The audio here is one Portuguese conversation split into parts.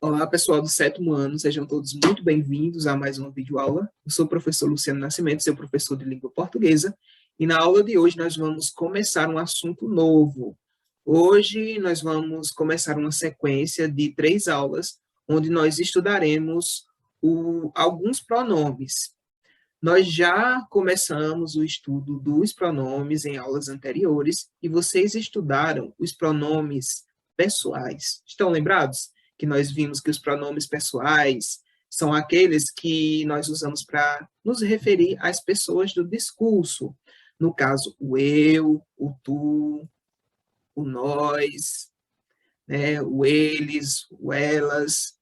Olá, pessoal do sétimo ano, sejam todos muito bem-vindos a mais uma videoaula. Eu sou o professor Luciano Nascimento, seu professor de língua portuguesa, e na aula de hoje nós vamos começar um assunto novo. Hoje nós vamos começar uma sequência de 3 aulas, onde nós estudaremos alguns pronomes. Nós já começamos o estudo dos pronomes em aulas anteriores, e vocês estudaram os pronomes pessoais. Estão lembrados? Que nós vimos que os pronomes pessoais são aqueles que nós usamos para nos referir às pessoas do discurso. No caso, o eu, o tu, o nós, né, o eles, o elas.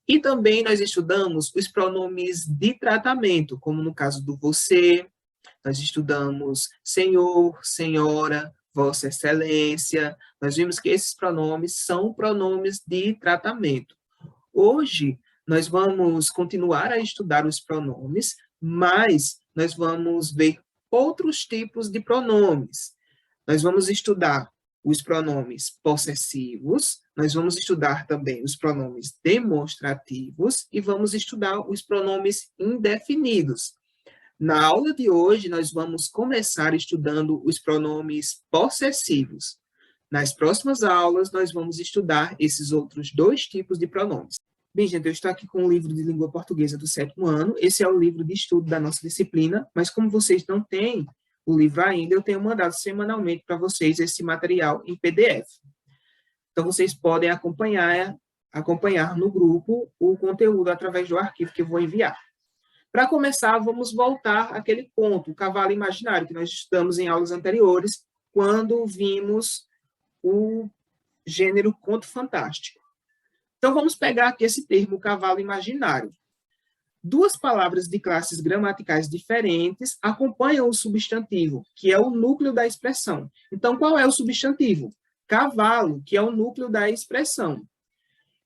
E também nós estudamos os pronomes de tratamento, como no caso do você, nós estudamos senhor, senhora, vossa excelência. Nós vimos que esses pronomes são pronomes de tratamento. Hoje, nós vamos continuar a estudar os pronomes, mas nós vamos ver outros tipos de pronomes. Nós vamos estudar os pronomes possessivos, nós vamos estudar também os pronomes demonstrativos e vamos estudar os pronomes indefinidos. Na aula de hoje, nós vamos começar estudando os pronomes possessivos. Nas próximas aulas, nós vamos estudar esses outros 2 tipos de pronomes. Bem, gente, eu estou aqui com o livro de língua portuguesa do sétimo ano. Esse é o livro de estudo da nossa disciplina, mas como vocês não têm o livro ainda, eu tenho mandado semanalmente para vocês esse material em PDF. Então, vocês podem acompanhar no grupo o conteúdo através do arquivo que eu vou enviar. Para começar, vamos voltar àquele conto, o cavalo imaginário, que nós estudamos em aulas anteriores, quando vimos o gênero conto fantástico. Então, vamos pegar aqui esse termo, cavalo imaginário. 2 palavras de classes gramaticais diferentes acompanham o substantivo, que é o núcleo da expressão. Então, qual é o substantivo? Cavalo, que é o núcleo da expressão.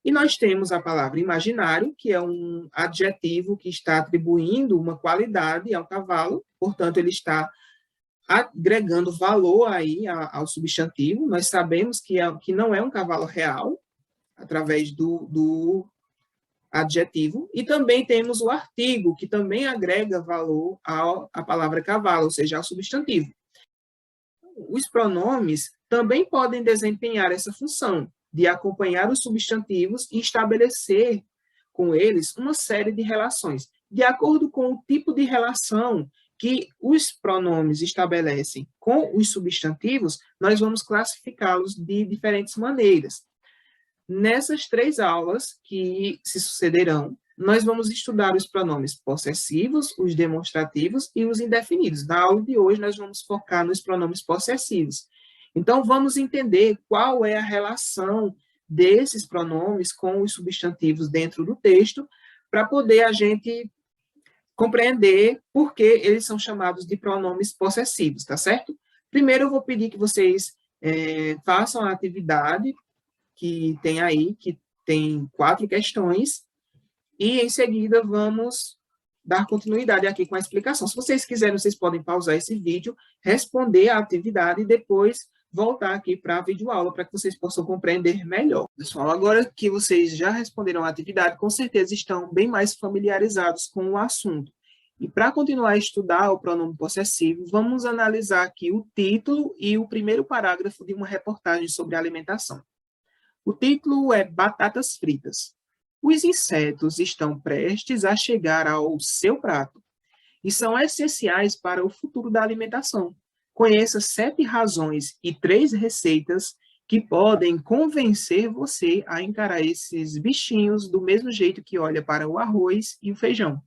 E nós temos a palavra imaginário, que é um adjetivo que está atribuindo uma qualidade ao cavalo, portanto, ele está agregando valor aí ao substantivo. Nós sabemos que não é um cavalo real, através do adjetivo. E também temos o artigo, que também agrega valor à palavra cavalo, ou seja, ao substantivo. Os pronomes também podem desempenhar essa função, de acompanhar os substantivos e estabelecer com eles uma série de relações. De acordo com o tipo de relação que os pronomes estabelecem com os substantivos, nós vamos classificá-los de diferentes maneiras. Nessas 3 aulas que se sucederão, nós vamos estudar os pronomes possessivos, os demonstrativos e os indefinidos. Na aula de hoje, nós vamos focar nos pronomes possessivos. Então, vamos entender qual é a relação desses pronomes com os substantivos dentro do texto, para poder a gente compreender por que eles são chamados de pronomes possessivos, tá certo? Primeiro, eu vou pedir que vocês façam a atividade que tem aí, que tem 4 questões, e em seguida vamos dar continuidade aqui com a explicação. Se vocês quiserem, vocês podem pausar esse vídeo, responder a atividade e depois voltar aqui para a videoaula, para que vocês possam compreender melhor. Pessoal, agora que vocês já responderam a atividade, com certeza estão bem mais familiarizados com o assunto. E para continuar a estudar o pronome possessivo, vamos analisar aqui o título e o primeiro parágrafo de uma reportagem sobre alimentação. O título é Batatas Fritas. Os insetos estão prestes a chegar ao seu prato e são essenciais para o futuro da alimentação. Conheça 7 razões e 3 receitas que podem convencer você a encarar esses bichinhos do mesmo jeito que olha para o arroz e o feijão.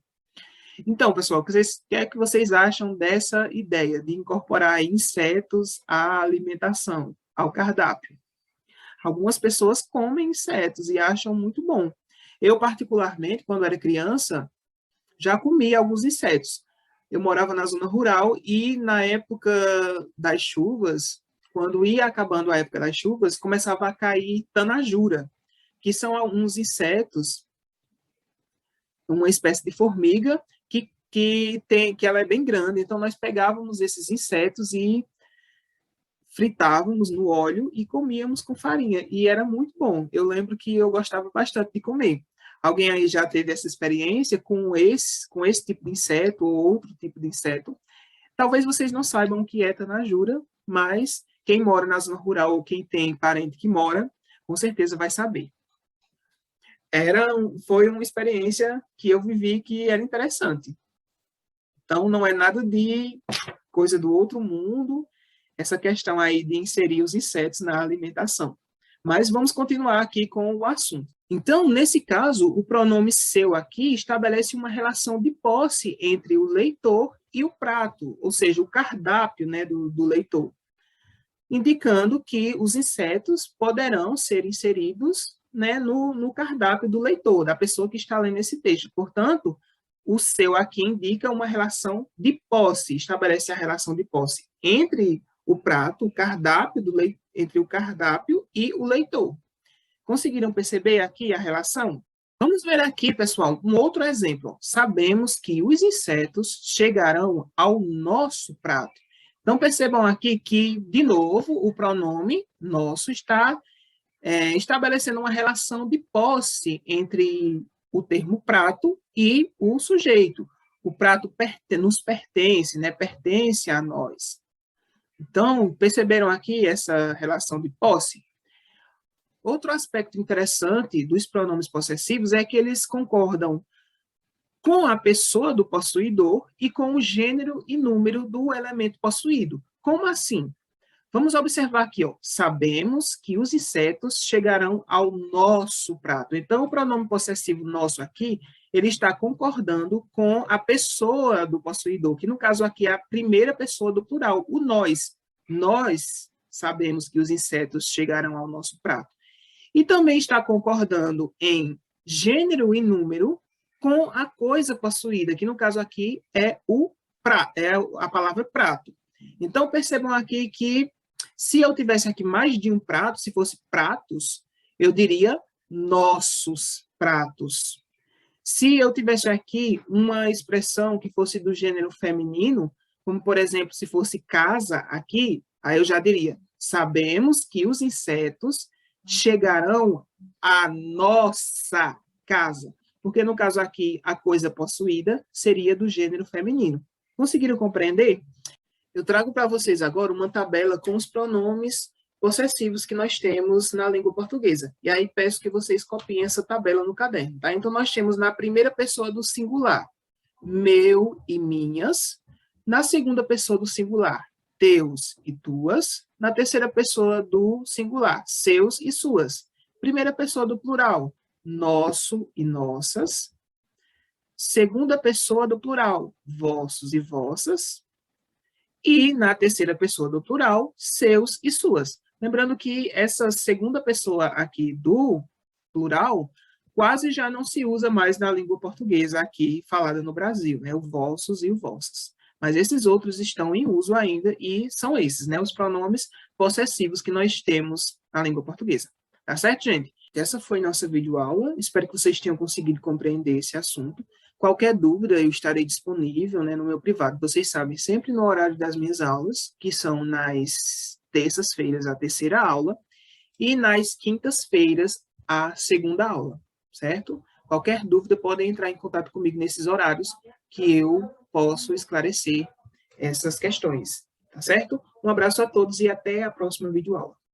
Então, pessoal, o que é que vocês acham dessa ideia de incorporar insetos à alimentação, ao cardápio? Algumas pessoas comem insetos e acham muito bom. Eu, particularmente, quando era criança, já comi alguns insetos. Eu morava na zona rural e, na época das chuvas, quando ia acabando a época das chuvas, começava a cair tanajura, que são alguns insetos, uma espécie de formiga, que ela é bem grande. Então, nós pegávamos esses insetos e fritávamos no óleo e comíamos com farinha, e era muito bom. Eu lembro que eu gostava bastante de comer. Alguém aí já teve essa experiência com esse tipo de inseto ou outro tipo de inseto? Talvez vocês não saibam o que é tanajura, mas quem mora na zona rural ou quem tem parente que mora, com certeza vai saber. Foi uma experiência que eu vivi que era interessante. Então, não é nada de coisa do outro mundo, essa questão aí de inserir os insetos na alimentação. Mas vamos continuar aqui com o assunto. Então, nesse caso, o pronome seu aqui estabelece uma relação de posse entre o leitor e o prato, ou seja, o cardápio, né, do leitor, indicando que os insetos poderão ser inseridos, né, no cardápio do leitor, da pessoa que está lendo esse texto. Portanto, o seu aqui indica uma relação de posse, estabelece a relação de posse entre o prato, o cardápio entre o cardápio e o leitor. Conseguiram perceber aqui a relação? Vamos ver aqui, pessoal, um outro exemplo. Sabemos que os insetos chegarão ao nosso prato. Então, percebam aqui que, de novo, o pronome nosso está estabelecendo uma relação de posse entre o termo prato e o sujeito. O prato nos pertence, né? Pertence a nós. Então, perceberam aqui essa relação de posse? Outro aspecto interessante dos pronomes possessivos é que eles concordam com a pessoa do possuidor e com o gênero e número do elemento possuído. Como assim? Vamos observar aqui, ó. Sabemos que os insetos chegarão ao nosso prato. Então, o pronome possessivo nosso aqui, ele está concordando com a pessoa do possuidor, que no caso aqui é a primeira pessoa do plural, o nós. Nós sabemos que os insetos chegarão ao nosso prato. E também está concordando em gênero e número com a coisa possuída, que no caso aqui é a palavra prato. Então, percebam aqui que se eu tivesse aqui mais de um prato, se fosse pratos, eu diria nossos pratos. Se eu tivesse aqui uma expressão que fosse do gênero feminino, como, por exemplo, se fosse casa aqui, aí eu já diria, sabemos que os insetos chegarão à nossa casa. Porque, no caso aqui, a coisa possuída seria do gênero feminino. Conseguiram compreender? Eu trago para vocês agora uma tabela com os pronomes possessivos que nós temos na língua portuguesa. E aí peço que vocês copiem essa tabela no caderno, tá? Então, nós temos na primeira pessoa do singular, meu e minhas. Na segunda pessoa do singular, teus e tuas. Na terceira pessoa do singular, seus e suas. Primeira pessoa do plural, nosso e nossas. Segunda pessoa do plural, vossos e vossas. E na terceira pessoa do plural, seus e suas. Lembrando que essa segunda pessoa aqui do plural quase já não se usa mais na língua portuguesa aqui falada no Brasil, né? O vossos e o vossas. Mas esses outros estão em uso ainda e são esses, né? Os pronomes possessivos que nós temos na língua portuguesa. Tá certo, gente? Essa foi nossa videoaula. Espero que vocês tenham conseguido compreender esse assunto. Qualquer dúvida, eu estarei disponível, né, no meu privado. Vocês sabem, sempre no horário das minhas aulas, que são nas terças-feiras a terceira aula, e nas quintas-feiras a segunda aula, certo? Qualquer dúvida, podem entrar em contato comigo nesses horários, que eu posso esclarecer essas questões, tá certo? Um abraço a todos e até a próxima videoaula.